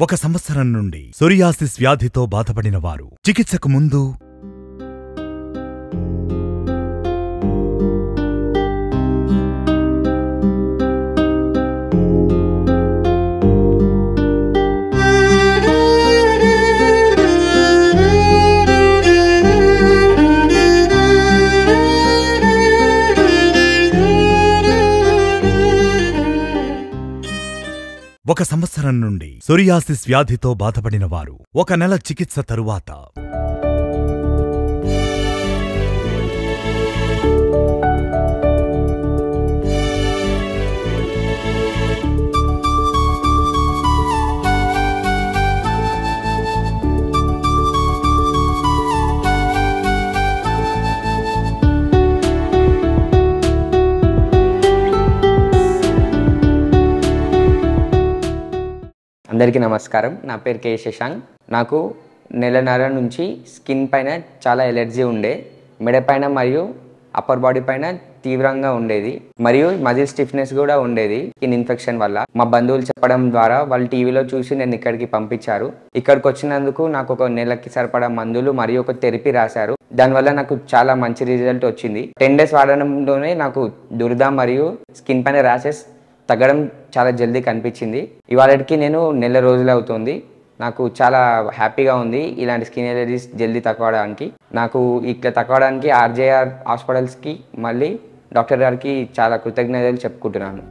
ఒక సంవత్సరం నుండి సోరియాసిస్ వ్యాధితో బాధపడిన వారు చికిత్సకు ముందు ఒక సంవత్సరం నుండి సోరియాసిస్ వ్యాధితో బాధపడిన వారు ఒక నెల చికిత్స తరువాత అందరికీ నమస్కారం. నా పేరు కే శశాంక్. నాకు నెలన్నర నుంచి స్కిన్ పైన చాలా ఎలర్జీ ఉండే, మెడ పైన మరియు అప్పర్ బాడీ పైన తీవ్రంగా ఉండేది, మరియు మజిల్ స్టిఫ్నెస్ కూడా ఉండేది స్కిన్ ఇన్ఫెక్షన్ వల్ల. మా బంధువులు చెప్పడం ద్వారా వాళ్ళు టీవీలో చూసి నేను ఇక్కడికి పంపించారు. ఇక్కడికి వచ్చినందుకు నాకు ఒక నెలకి సరిపడా మందులు మరియు ఒక థెరపీ రాశారు. దానివల్ల నాకు చాలా మంచి రిజల్ట్ వచ్చింది. 10 days వాడడంలోనే నాకు దురద మరియు స్కిన్ పైన ర్యాషెస్ తగ్గడం చాలా జల్దీ కనిపించింది. ఇవాళకి నేను నెల రోజులు అవుతుంది. నాకు చాలా హ్యాపీగా ఉంది ఇలాంటి స్కిన్ ఎలర్జీస్ జల్దీ తగ్గడానికి. నాకు ఇట్లా తగ్గడానికి ఆర్జేఆర్ హాస్పిటల్స్కి మళ్ళీ డాక్టర్ గారికి చాలా కృతజ్ఞతలు చెప్పుకుంటున్నాను.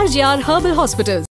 RJR Herbal Hospitals.